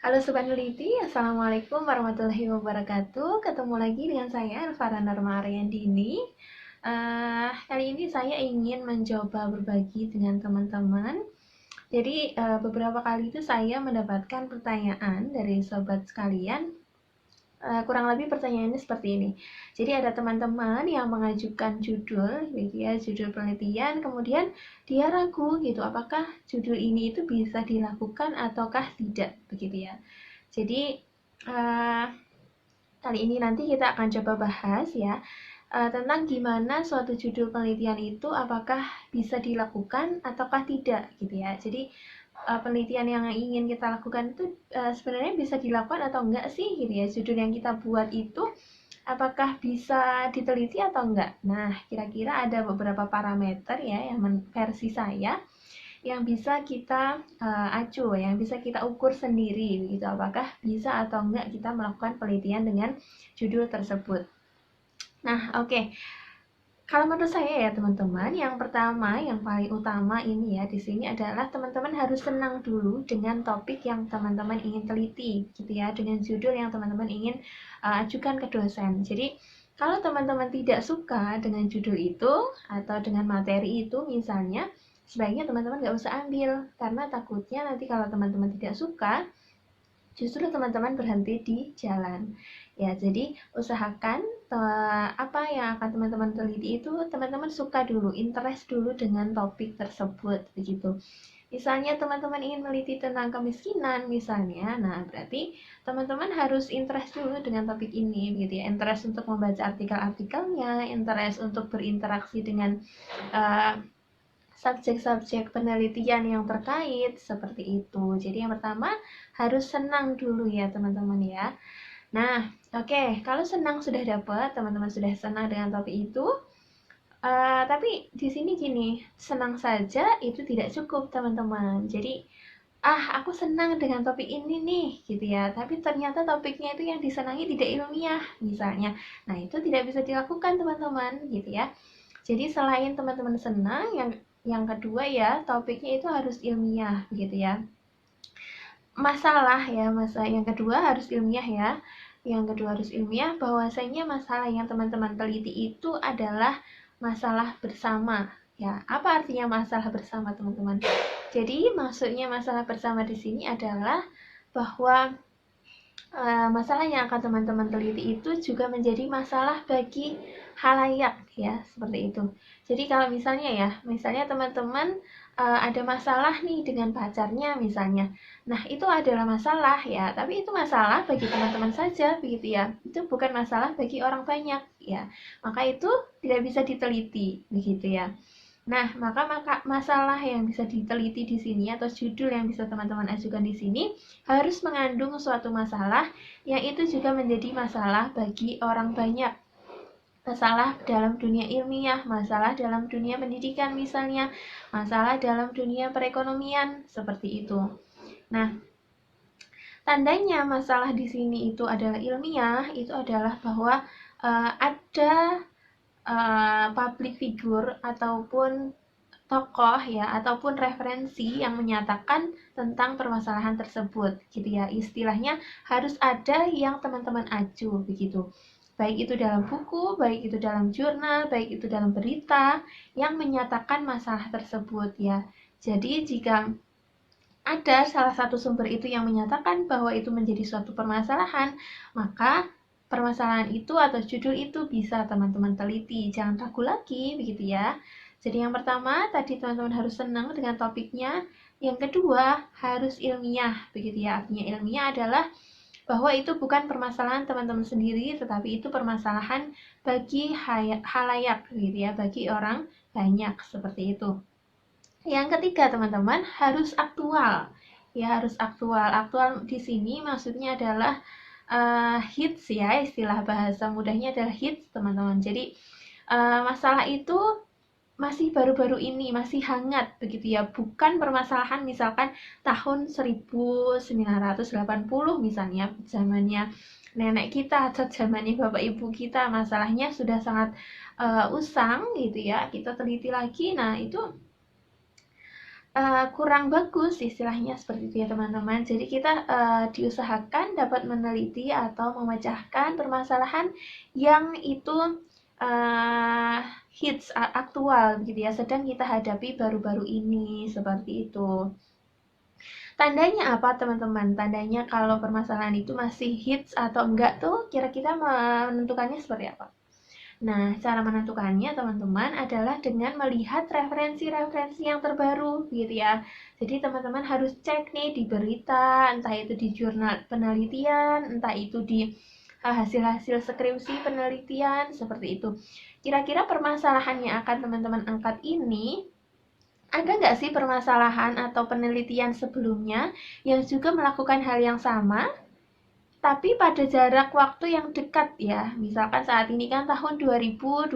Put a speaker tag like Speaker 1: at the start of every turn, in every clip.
Speaker 1: Halo Sobat Neliti, Assalamualaikum warahmatullahi wabarakatuh. Ketemu lagi dengan saya, Elvara Norma Aryandini. Kali ini saya ingin mencoba berbagi dengan teman-teman. Jadi beberapa kali itu saya mendapatkan pertanyaan dari sobat sekalian. Kurang lebih pertanyaannya seperti ini. Jadi ada teman-teman yang mengajukan judul, gitu ya, judul penelitian, kemudian dia ragu gitu, apakah judul ini itu bisa dilakukan ataukah tidak, begitu ya. Jadi kali ini nanti kita akan coba bahas ya tentang gimana suatu judul penelitian itu apakah bisa dilakukan ataukah tidak gitu ya. Jadi penelitian yang ingin kita lakukan itu sebenarnya bisa dilakukan atau enggak sih gitu ya. Judul yang kita buat itu apakah bisa diteliti atau enggak. Nah, kira-kira ada beberapa parameter ya yang versi saya yang bisa kita acu, yang bisa kita ukur sendiri gitu, apakah bisa atau enggak kita melakukan penelitian dengan judul tersebut. Nah, oke. Kalau menurut saya ya teman-teman, yang pertama, yang paling utama ini ya di sini adalah teman-teman harus senang dulu dengan topik yang teman-teman ingin teliti, gitu ya, dengan judul yang teman-teman ingin ajukan ke dosen. Jadi kalau teman-teman tidak suka dengan judul itu atau dengan materi itu misalnya, sebaiknya teman-teman nggak usah ambil karena takutnya nanti kalau teman-teman tidak suka, justru teman-teman berhenti di jalan. Ya, jadi usahakan apa yang akan teman-teman teliti itu teman-teman suka dulu, interest dulu dengan topik tersebut begitu. Misalnya teman-teman ingin meneliti tentang kemiskinan misalnya, nah berarti teman-teman harus interest dulu dengan topik ini gitu ya. Interest untuk membaca artikel-artikelnya, interest untuk berinteraksi dengan uh, subjek-subjek penelitian yang terkait seperti itu. Jadi yang pertama harus senang dulu ya teman-teman ya. Nah, oke, kalau senang sudah dapat, teman-teman sudah senang dengan topik itu, tapi di sini gini, senang saja itu tidak cukup teman-teman. Jadi, aku senang dengan topik ini nih, gitu ya. Tapi ternyata topiknya itu yang disenangi tidak ilmiah, misalnya. Nah, itu tidak bisa dilakukan teman-teman, gitu ya. Jadi selain teman-teman senang, yang kedua ya, topiknya itu harus ilmiah, gitu ya. Masalah yang kedua harus ilmiah ya. Yang kedua harus ilmiah, bahwasanya masalah yang teman-teman teliti itu adalah masalah bersama. Ya, apa artinya masalah bersama, teman-teman? Jadi, maksudnya masalah bersama di sini adalah bahwa masalah yang akan teman-teman teliti itu juga menjadi masalah bagi halayak ya, seperti itu. Jadi kalau misalnya teman-teman ada masalah nih dengan pacarnya misalnya. Nah, itu adalah masalah ya, tapi itu masalah bagi teman-teman saja begitu ya. Itu bukan masalah bagi orang banyak ya. Maka itu tidak bisa diteliti begitu ya. Nah, maka masalah yang bisa diteliti di sini atau judul yang bisa teman-teman ajukan di sini harus mengandung suatu masalah yang itu juga menjadi masalah bagi orang banyak. Masalah dalam dunia ilmiah, masalah dalam dunia pendidikan misalnya, masalah dalam dunia perekonomian, seperti itu. Nah, tandanya masalah di sini itu adalah ilmiah, itu adalah bahwa ada public figure ataupun tokoh ya ataupun referensi yang menyatakan tentang permasalahan tersebut gitu ya. Istilahnya harus ada yang teman-teman acu begitu. Baik itu dalam buku, baik itu dalam jurnal, baik itu dalam berita yang menyatakan masalah tersebut ya. Jadi jika ada salah satu sumber itu yang menyatakan bahwa itu menjadi suatu permasalahan, maka permasalahan itu atau judul itu bisa teman-teman teliti. Jangan ragu lagi, begitu ya. Jadi yang pertama, tadi teman-teman harus senang dengan topiknya. Yang kedua, harus ilmiah, begitu ya. Artinya ilmiah adalah bahwa itu bukan permasalahan teman-teman sendiri, tetapi itu permasalahan bagi halayak, begitu ya, bagi orang banyak, seperti itu. Yang ketiga, teman-teman, harus aktual. Ya, harus aktual. Aktual di sini maksudnya adalah hits ya, istilah bahasa mudahnya adalah hits teman-teman. Jadi masalah itu masih baru-baru ini, masih hangat begitu ya, bukan permasalahan misalkan tahun 1980 misalnya, zamannya nenek kita atau zamannya bapak ibu kita, masalahnya sudah sangat usang gitu ya, kita teliti lagi, nah itu kurang bagus istilahnya seperti itu ya teman-teman. Jadi kita diusahakan dapat meneliti atau memecahkan permasalahan yang itu hits aktual gitu ya, sedang kita hadapi baru-baru ini seperti itu. Tandanya apa teman-teman? Tandanya kalau permasalahan itu masih hits atau enggak tuh kira-kira menentukannya seperti apa? Nah, cara menentukannya teman-teman adalah dengan melihat referensi-referensi yang terbaru gitu ya. Jadi teman-teman harus cek nih di berita, entah itu di jurnal penelitian, entah itu di hasil-hasil skripsi penelitian, seperti itu. Kira-kira permasalahan yang akan teman-teman angkat ini, ada nggak sih permasalahan atau penelitian sebelumnya yang juga melakukan hal yang sama? Tapi pada jarak waktu yang dekat ya, misalkan saat ini kan tahun 2022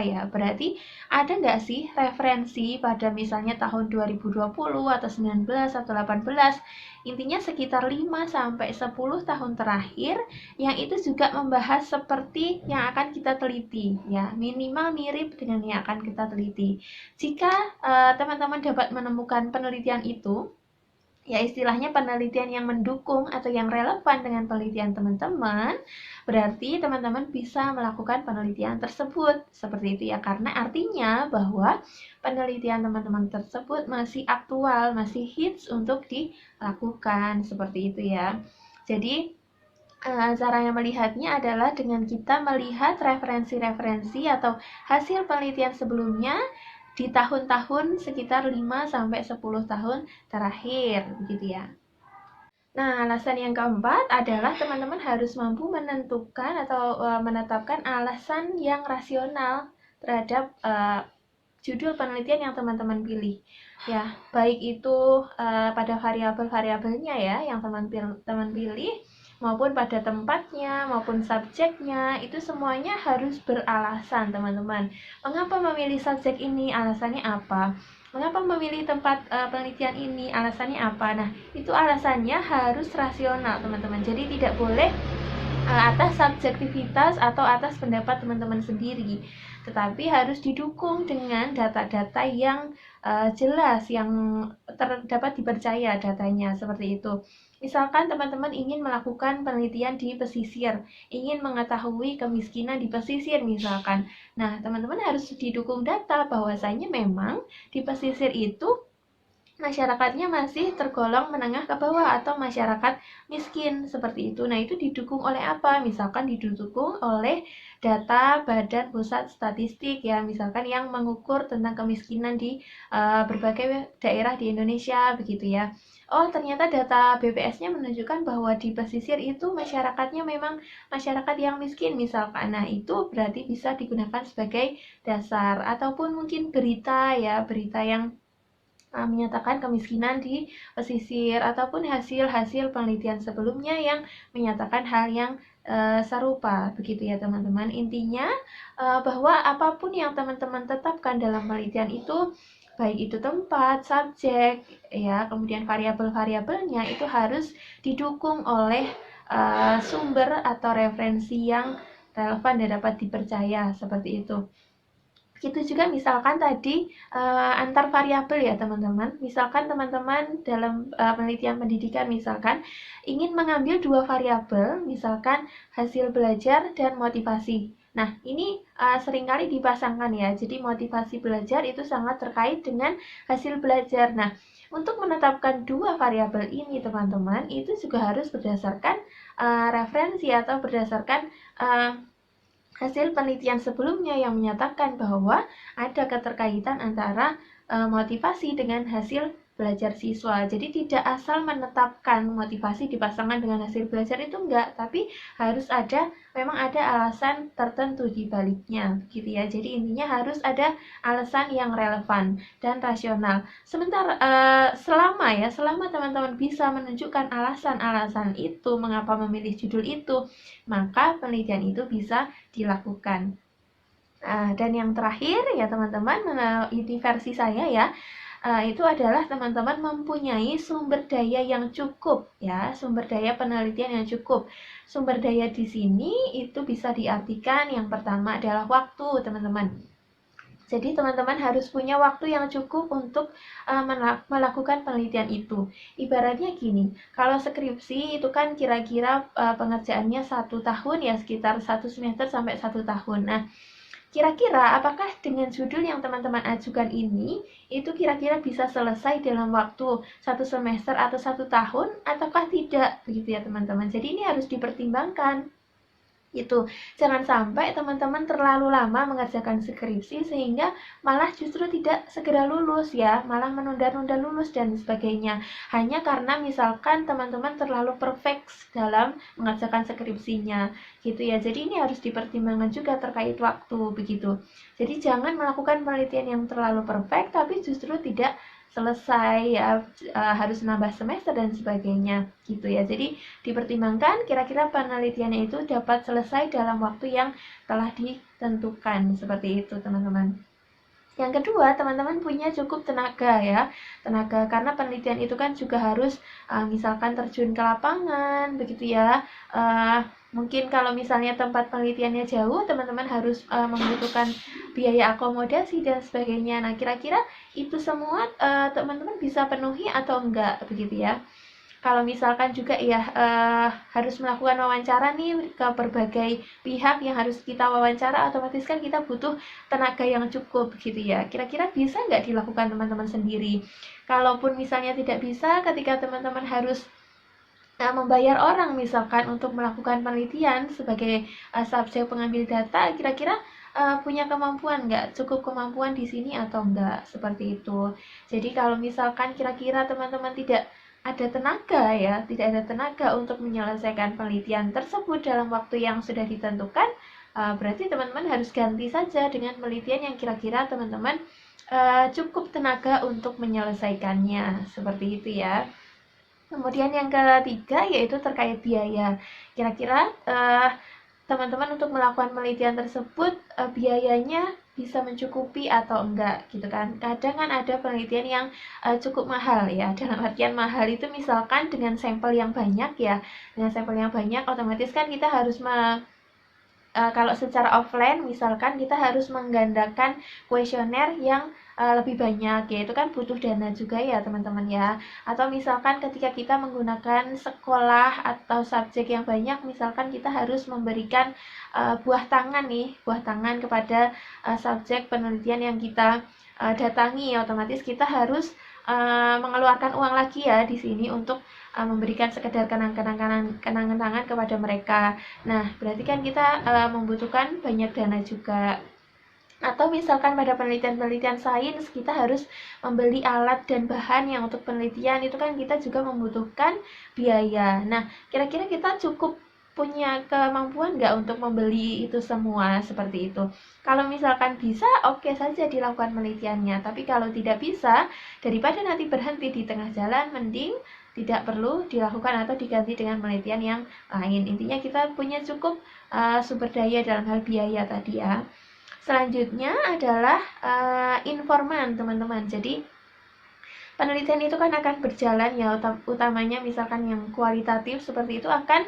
Speaker 1: ya, berarti ada nggak sih referensi pada misalnya tahun 2020 atau 19 atau 18, intinya sekitar 5-10 tahun terakhir yang itu juga membahas seperti yang akan kita teliti ya, minimal mirip dengan yang akan kita teliti. Jika teman-teman dapat menemukan penelitian itu, ya istilahnya penelitian yang mendukung atau yang relevan dengan penelitian teman-teman, berarti teman-teman bisa melakukan penelitian tersebut. Seperti itu ya, karena artinya bahwa penelitian teman-teman tersebut masih aktual, masih hits untuk dilakukan. Seperti itu ya. Jadi caranya melihatnya adalah dengan kita melihat referensi-referensi atau hasil penelitian sebelumnya di tahun-tahun sekitar 5-10 tahun terakhir, begitu ya. Nah, alasan yang keempat adalah teman-teman harus mampu menentukan atau menetapkan alasan yang rasional terhadap judul penelitian yang teman-teman pilih. Ya, baik itu pada variabel-variabelnya ya yang teman-teman pilih, maupun pada tempatnya, maupun subjeknya, itu semuanya harus beralasan teman-teman. Mengapa memilih subjek ini? Alasannya apa? Mengapa memilih tempat penelitian ini? Alasannya apa? Nah, itu alasannya harus rasional teman-teman. Jadi tidak boleh atas subjektivitas atau atas pendapat teman-teman sendiri, tetapi harus didukung dengan data-data yang jelas, yang dapat dipercaya datanya, seperti itu. Misalkan teman-teman ingin melakukan penelitian di pesisir, ingin mengetahui kemiskinan di pesisir misalkan. Nah, teman-teman harus didukung data bahwasanya memang di pesisir itu masyarakatnya masih tergolong menengah ke bawah atau masyarakat miskin, seperti itu. Nah, itu didukung oleh apa? Misalkan didukung oleh data Badan Pusat Statistik ya, misalkan yang mengukur tentang kemiskinan di berbagai daerah di Indonesia, begitu ya. Oh, ternyata data BPS-nya menunjukkan bahwa di pesisir itu masyarakatnya memang masyarakat yang miskin misalkan. Nah, itu berarti bisa digunakan sebagai dasar, ataupun mungkin berita ya, berita yang menyatakan kemiskinan di pesisir, ataupun hasil-hasil penelitian sebelumnya yang menyatakan hal yang serupa, begitu ya teman-teman. Intinya bahwa apapun yang teman-teman tetapkan dalam penelitian itu, baik itu tempat, subjek, ya, kemudian variabel-variabelnya itu harus didukung oleh sumber atau referensi yang relevan dan dapat dipercaya, seperti itu. Begitu juga misalkan tadi antar variabel ya teman-teman. Misalkan teman-teman dalam penelitian pendidikan misalkan ingin mengambil dua variabel, misalkan hasil belajar dan motivasi. Nah, ini seringkali dipasangkan ya. Jadi motivasi belajar itu sangat terkait dengan hasil belajar. Nah, untuk menetapkan dua variabel ini teman-teman, itu juga harus berdasarkan referensi atau berdasarkan hasil penelitian sebelumnya yang menyatakan bahwa ada keterkaitan antara motivasi dengan hasil belajar siswa. Jadi tidak asal menetapkan motivasi dipasangkan dengan hasil belajar itu enggak, tapi harus memang ada alasan tertentu di baliknya, gitu ya. Jadi intinya harus ada alasan yang relevan dan rasional. Sementara selama teman-teman bisa menunjukkan alasan-alasan itu mengapa memilih judul itu, maka penelitian itu bisa dilakukan. Dan yang terakhir ya teman-teman, ini versi saya ya, itu adalah teman-teman mempunyai sumber daya yang cukup ya, sumber daya penelitian yang cukup. Sumber daya di sini itu bisa diartikan yang pertama adalah waktu teman-teman. Jadi teman-teman harus punya waktu yang cukup untuk melakukan penelitian itu. Ibaratnya gini, kalau skripsi itu kan kira-kira pengerjaannya 1 tahun ya, sekitar 1 semester sampai 1 tahun. Nah, kira-kira apakah dengan judul yang teman-teman ajukan ini itu kira-kira bisa selesai dalam waktu 1 semester atau 1 tahun ataukah tidak, begitu ya teman-teman. Jadi ini harus dipertimbangkan. Itu jangan sampai teman-teman terlalu lama mengerjakan skripsi sehingga malah justru tidak segera lulus ya, malah menunda-nunda lulus dan sebagainya, hanya karena misalkan teman-teman terlalu perfect dalam mengerjakan skripsinya gitu ya. Jadi ini harus dipertimbangkan juga terkait waktu begitu. Jadi jangan melakukan penelitian yang terlalu perfect tapi justru tidak selesai ya, harus nambah semester dan sebagainya gitu ya. Jadi dipertimbangkan kira-kira penelitiannya itu dapat selesai dalam waktu yang telah ditentukan, seperti itu teman-teman. Yang kedua, teman-teman punya cukup tenaga ya. Tenaga karena penelitian itu kan juga harus misalkan terjun ke lapangan begitu ya. Mungkin kalau misalnya tempat penelitiannya jauh, teman-teman harus membutuhkan biaya akomodasi dan sebagainya. Nah, kira-kira itu semua teman-teman bisa penuhi atau enggak begitu ya. Kalau misalkan juga ya harus melakukan wawancara nih ke berbagai pihak yang harus kita wawancara, otomatis kan kita butuh tenaga yang cukup gitu ya. Kira-kira bisa nggak dilakukan teman-teman sendiri? Kalaupun misalnya tidak bisa, ketika teman-teman harus membayar orang misalkan untuk melakukan penelitian sebagai subjek pengambil data, kira-kira punya kemampuan nggak, cukup kemampuan di sini atau enggak, seperti itu. Jadi kalau misalkan kira-kira teman-teman tidak ada tenaga ya, tidak ada tenaga untuk menyelesaikan penelitian tersebut dalam waktu yang sudah ditentukan, berarti teman-teman harus ganti saja dengan penelitian yang kira-kira teman-teman cukup tenaga untuk menyelesaikannya, seperti itu ya. Kemudian yang ketiga yaitu terkait biaya. Kira-kira teman-teman untuk melakukan penelitian tersebut biayanya bisa mencukupi atau enggak gitu kan. Kadang kan ada penelitian yang cukup mahal ya. Dalam artian mahal itu misalkan dengan sampel yang banyak ya. Dengan sampel yang banyak otomatis kan kita harus kalau secara offline misalkan kita harus menggandakan kuesioner yang lebih banyak, yaitu kan butuh dana juga ya teman-teman ya. Atau misalkan ketika kita menggunakan sekolah atau subjek yang banyak, misalkan kita harus memberikan buah tangan kepada subjek penelitian yang kita datangi, otomatis kita harus mengeluarkan uang lagi ya di sini untuk memberikan sekedar kenang-kenangan kepada mereka. Nah, berarti kan kita membutuhkan banyak dana juga. Atau misalkan pada penelitian-penelitian sains kita harus membeli alat dan bahan yang untuk penelitian, itu kan kita juga membutuhkan biaya. Nah, kira-kira kita cukup punya kemampuan nggak untuk membeli itu semua, seperti itu. Kalau misalkan bisa, oke saja dilakukan penelitiannya. Tapi kalau tidak bisa, daripada nanti berhenti di tengah jalan, mending tidak perlu dilakukan atau diganti dengan penelitian yang lain. Intinya kita punya cukup sumber daya dalam hal biaya tadi ya. Selanjutnya adalah informan teman-teman. Jadi penelitian itu kan akan berjalan ya, utamanya misalkan yang kualitatif seperti itu akan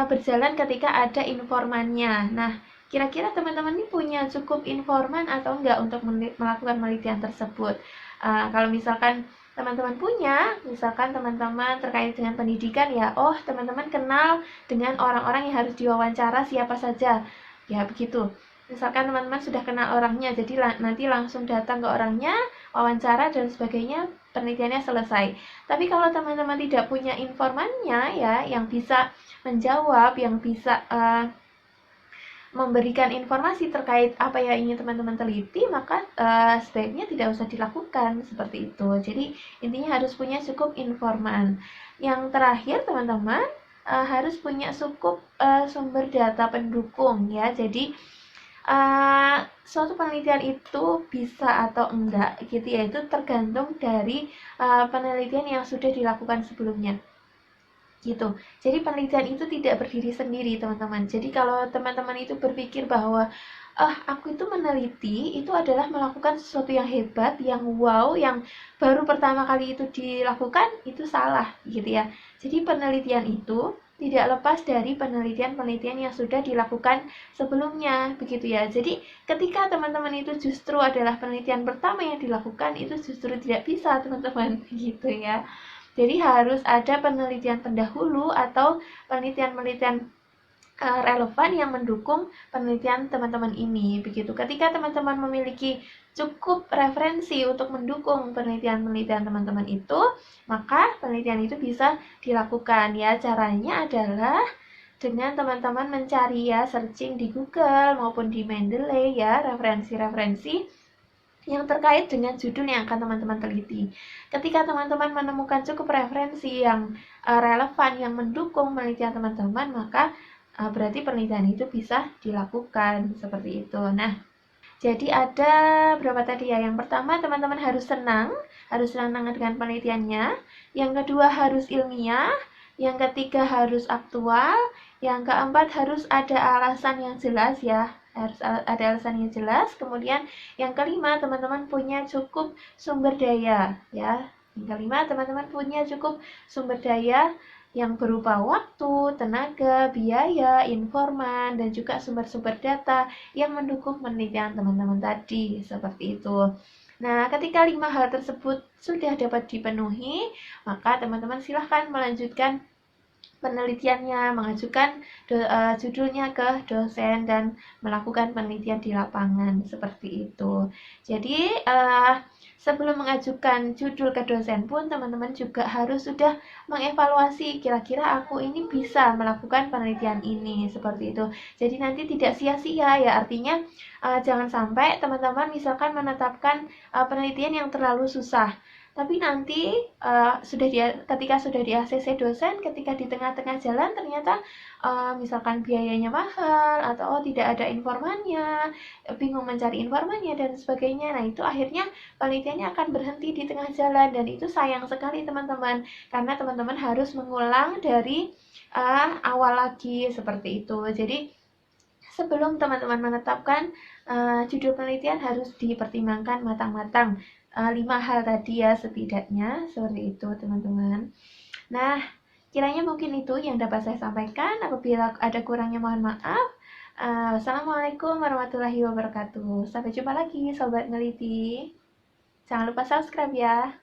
Speaker 1: berjalan ketika ada informannya. Nah, kira-kira teman-teman ini punya cukup informan atau enggak untuk melakukan penelitian tersebut? Kalau misalkan teman-teman punya, misalkan teman-teman terkait dengan pendidikan ya, oh teman-teman kenal dengan orang-orang yang harus diwawancara siapa saja, ya begitu. Misalkan teman-teman sudah kenal orangnya, jadi nanti langsung datang ke orangnya, wawancara dan sebagainya, penelitiannya selesai. Tapi kalau teman-teman tidak punya informannya ya, yang bisa menjawab, yang bisa memberikan informasi terkait apa yang ingin teman-teman teliti, maka sebaiknya tidak usah dilakukan seperti itu. Jadi intinya harus punya cukup informan. Yang terakhir teman-teman harus punya cukup sumber data pendukung ya. Jadi suatu penelitian itu bisa atau enggak gitu ya, itu tergantung dari penelitian yang sudah dilakukan sebelumnya gitu. Jadi penelitian itu tidak berdiri sendiri teman-teman. Jadi kalau teman-teman itu berpikir bahwa aku itu meneliti itu adalah melakukan sesuatu yang hebat, yang wow, yang baru pertama kali itu dilakukan, itu salah gitu ya. Jadi penelitian itu tidak lepas dari penelitian-penelitian yang sudah dilakukan sebelumnya, begitu ya. Jadi ketika teman-teman itu justru adalah penelitian pertama yang dilakukan, itu justru tidak bisa teman-teman, gitu ya. Jadi harus ada penelitian pendahulu atau penelitian-penelitian relevan yang mendukung penelitian teman-teman ini, begitu. Ketika teman-teman memiliki cukup referensi untuk mendukung penelitian-penelitian teman-teman itu, maka penelitian itu bisa dilakukan ya. Caranya adalah dengan teman-teman mencari ya, searching di Google maupun di Mendeley ya, referensi-referensi yang terkait dengan judul yang akan teman-teman teliti. Ketika teman-teman menemukan cukup referensi yang relevan yang mendukung penelitian teman-teman, maka berarti penelitian itu bisa dilakukan seperti itu. Nah, jadi ada berapa tadi ya? Yang pertama, teman-teman harus senang dengan penelitiannya. Yang kedua, harus ilmiah. Yang ketiga, harus aktual. Yang keempat, harus ada alasan yang jelas ya. Harus ada alasan yang jelas. Kemudian yang kelima, teman-teman punya cukup sumber daya ya. Yang kelima, teman-teman punya cukup sumber daya yang berupa waktu, tenaga, biaya, informan, dan juga sumber-sumber data yang mendukung penelitian teman-teman tadi, seperti itu. Nah, ketika 5 hal tersebut sudah dapat dipenuhi, maka teman-teman silahkan melanjutkan penelitiannya, mengajukan judulnya ke dosen dan melakukan penelitian di lapangan seperti itu. Jadi sebelum mengajukan judul ke dosen pun teman-teman juga harus sudah mengevaluasi kira-kira aku ini bisa melakukan penelitian ini seperti itu. Jadi nanti tidak sia-sia ya, artinya jangan sampai teman-teman misalkan menetapkan penelitian yang terlalu susah. Tapi nanti ketika sudah di ACC dosen, ketika di tengah-tengah jalan ternyata misalkan biayanya mahal atau tidak ada informannya, bingung mencari informannya dan sebagainya. Nah, itu akhirnya penelitiannya akan berhenti di tengah jalan dan itu sayang sekali teman-teman, karena teman-teman harus mengulang dari awal lagi seperti itu. Jadi sebelum teman-teman menetapkan judul penelitian harus dipertimbangkan matang-matang 5 hal tadi ya setidaknya, seperti itu teman-teman. Nah, kiranya mungkin itu yang dapat saya sampaikan. Apabila ada kurangnya mohon maaf. Assalamualaikum warahmatullahi wabarakatuh. Sampai jumpa lagi Sobat Ngeliti. Jangan lupa subscribe ya.